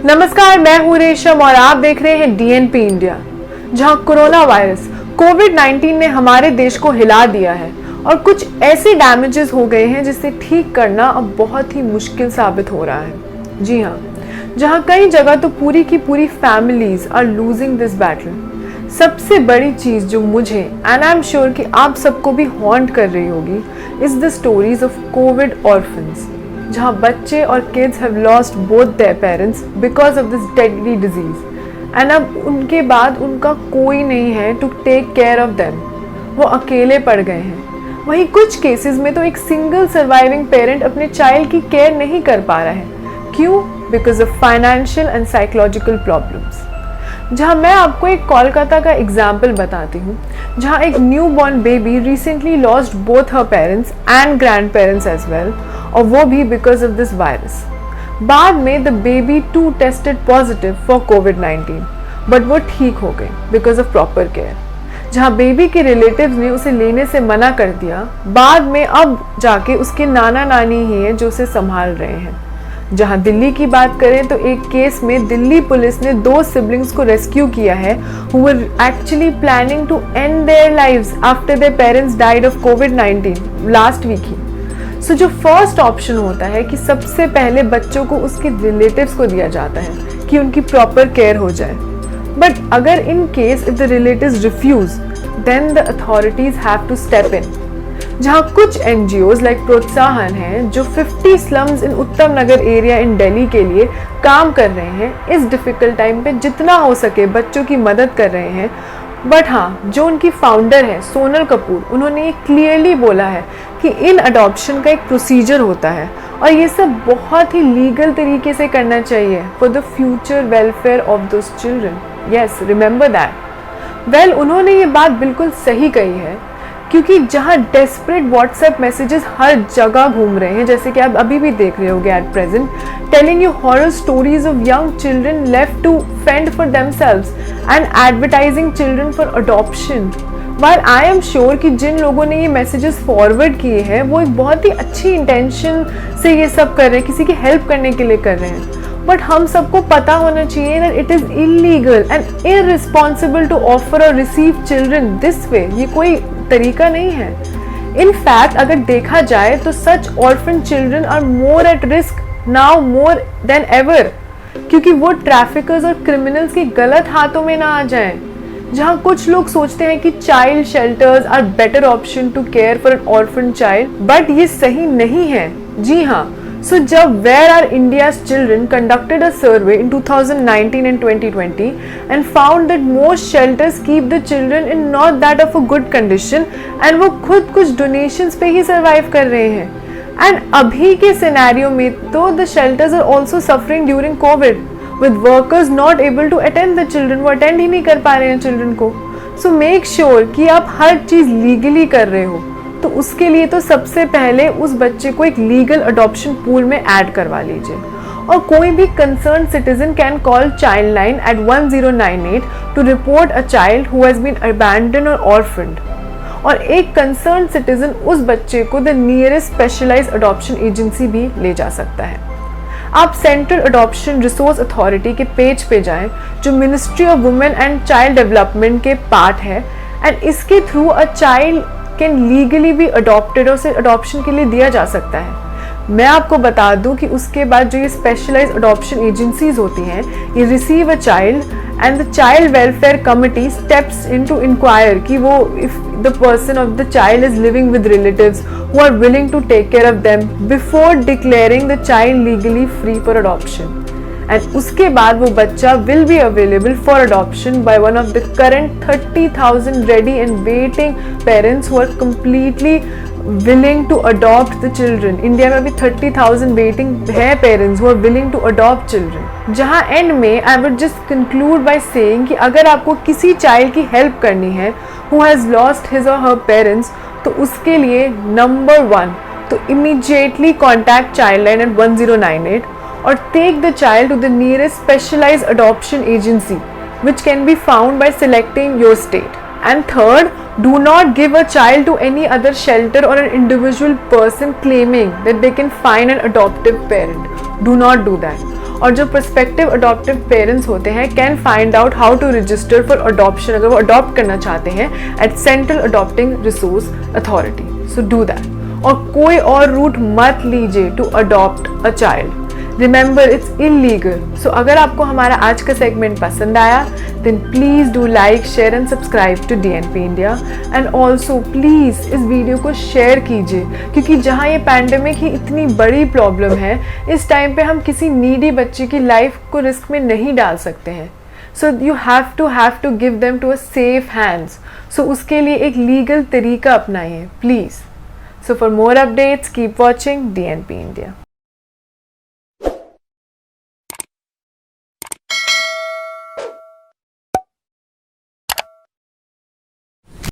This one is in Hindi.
नमस्कार, मैं हूं रेशम और आप देख रहे हैं डीएनपी इंडिया। जहां कोरोना वायरस कोविड-19 ने हमारे देश को हिला दिया है और कुछ ऐसे डैमेजेस हो गए हैं जिसे ठीक करना अब बहुत ही मुश्किल साबित हो रहा है। जी हाँ, जहां कई जगह तो पूरी की पूरी families are losing this battle. सबसे बड़ी चीज जो मुझे एंड आई एम श्योर कि आप सबको भी हॉन्ट कर रही होगी is the stories of COVID orphans, जहाँ बच्चे और kids have lost both their parents because of this deadly disease and अब उनके बाद उनका कोई नहीं है to take care of them. वो अकेले पड़ गए हैं। वहीं कुछ केसेस में तो एक सिंगल सर्वाइविंग पेरेंट अपने चाइल्ड की केयर नहीं कर पा रहा है। क्यों? Because of financial and psychological problems. जहाँ मैं आपको एक कोलकाता का एग्जाम्पल बताती हूँ, जहाँ एक newborn baby recently lost both her parents and grandparents as well, और वो भी बिकॉज ऑफ दिस वायरस। बाद में the baby too tested positive for कोविड-19, बट वो ठीक हो गई बिकॉज ऑफ प्रॉपर केयर। जहाँ बेबी के रिलेटिव्स ने उसे लेने से मना कर दिया, बाद में अब जाके उसके नाना नानी ही हैं जो उसे संभाल रहे हैं। जहाँ दिल्ली की बात करें तो एक केस में दिल्ली पुलिस ने 2 सिबलिंग्स को रेस्क्यू किया है who were actually planning to end their lives after their parents died of COVID-19 last week ही। सो जो फर्स्ट ऑप्शन होता है कि सबसे पहले बच्चों को उसके रिलेटिव्स को दिया जाता है कि उनकी प्रॉपर केयर हो जाए, बट अगर in case if the relatives refuse then the authorities have to step in. जहाँ कुछ एनजीओज लाइक प्रोत्साहन हैं जो 50 स्लम्स इन उत्तम नगर एरिया इन दिल्ली के लिए काम कर रहे हैं, इस डिफिकल्ट टाइम पे जितना हो सके बच्चों की मदद कर रहे हैं। बट हाँ, जो उनकी फाउंडर है सोनल कपूर, उन्होंने ये क्लियरली बोला है कि इन अडॉप्शन का एक प्रोसीजर होता है और ये सब बहुत ही लीगल तरीके से करना चाहिए for the future welfare of those children. Yes, remember that. Well, उन्होंने ये बात बिल्कुल सही कही है, क्योंकि जहाँ डेस्परेट व्हाट्सएप मैसेजेस हर जगह घूम रहे हैं, जैसे कि आप अभी भी देख रहे होंगे at present, telling you horror stories of young children left to fend for themselves and advertising children for adoption. While I am sure कि जिन लोगों ने ये मैसेजेस फॉरवर्ड किए हैं वो एक बहुत ही अच्छी इंटेंशन से ये सब कर रहे हैं, किसी की हेल्प करने के लिए कर रहे हैं, बट हम सबको पता होना चाहिए that it is illegal and irresponsible to offer or receive children this way। ये कोई तरीका नहीं है। In fact, अगर देखा जाए तो such orphan children are more at risk now more than ever, क्योंकि वो ट्रैफिकर्स और क्रिमिनल्स के गलत हाथों में ना आ जाएं। जहाँ कुछ लोग सोचते हैं कि child shelters are better option to care for an orphan child, but ये सही नहीं है। जी हाँ, so जब Where Are India's Children conducted a survey in 2019 and 2020 and found that most shelters keep the children in not that of a good condition and वो खुद कुछ donations पे ही survive कर रहे हैं। And अभी के सिनेरियो में तो the shelters are also suffering during COVID with workers not able to attend the children, वो attend ही नहीं कर पा रहे हैं children को। So make sure कि आप हर चीज़ legally कर रहे हो, तो उसके लिए तो सबसे पहले उस बच्चे को एक लीगल अडॉप्शन पूल में ऐड करवा लीजिए। और कोई भी concern citizen can call child line at 1098 to report a child who has been abandon और ऑर्फन्ड, और एक कंसर्न सिटीजन उस बच्चे को the nearest specialised adoption agency भी ले जा सकता है। आप सेंट्रल अडॉप्शन रिसोर्स अथॉरिटी के पेज पे जाएं, जो ministry of women and child development के पार्ट है, एंड इसके through a child can legally भी अडॉप्टेड और उसे अडॉप्शन के लिए दिया जा सकता है। मैं आपको बता दूं कि उसके बाद जो ये स्पेशलाइज्ड अडॉप्शन एजेंसीज होती हैं, ये receive a child and the child welfare committee steps in to inquire कि वो if the person of the child is living with relatives who are willing to take care of them before declaring the child legally free for adoption. And उसके बाद वो बच्चा will be available for adoption by one of the current 30,000 ready and waiting parents who are completely willing to adopt the children। India में अभी 30,000 वेटिंग है parents who are willing to adopt children. जहाँ एंड में I would just conclude by saying कि अगर आपको किसी चाइल्ड की हेल्प करनी है हु हैज़ लॉस्ट हिज और हर पेरेंट्स, तो उसके लिए नंबर 1 तो immediately contact child line at 1098 or take the child to the nearest specialized adoption agency, which can be found by selecting your state. And third, do not give a child to any other shelter or an individual person claiming that they can find an adoptive parent. Do not do that. और जो प्रोस्पेक्टिव अडॉप्टिव पेरेंट्स होते हैं can find out how to register for adoption अगर वो अडॉप्ट करना चाहते हैं at central adopting resource authority. So do that. और कोई और रूट मत लीजिए to adopt a child. Remember it's illegal. So अगर आपको हमारा आज का सेगमेंट पसंद आया then please do like share and subscribe to DNP India and also please इस वीडियो को शेयर कीजिए क्योंकि जहाँ ये पैंडेमिक ही इतनी बड़ी प्रॉब्लम है इस टाइम पे हम किसी नीडी बच्चे की लाइफ को रिस्क में नहीं डाल सकते हैं। So you have to give them to a safe hands. So उसके लिए एक लीगल तरीका अपनाइए please. So for more updates keep watching DNP India.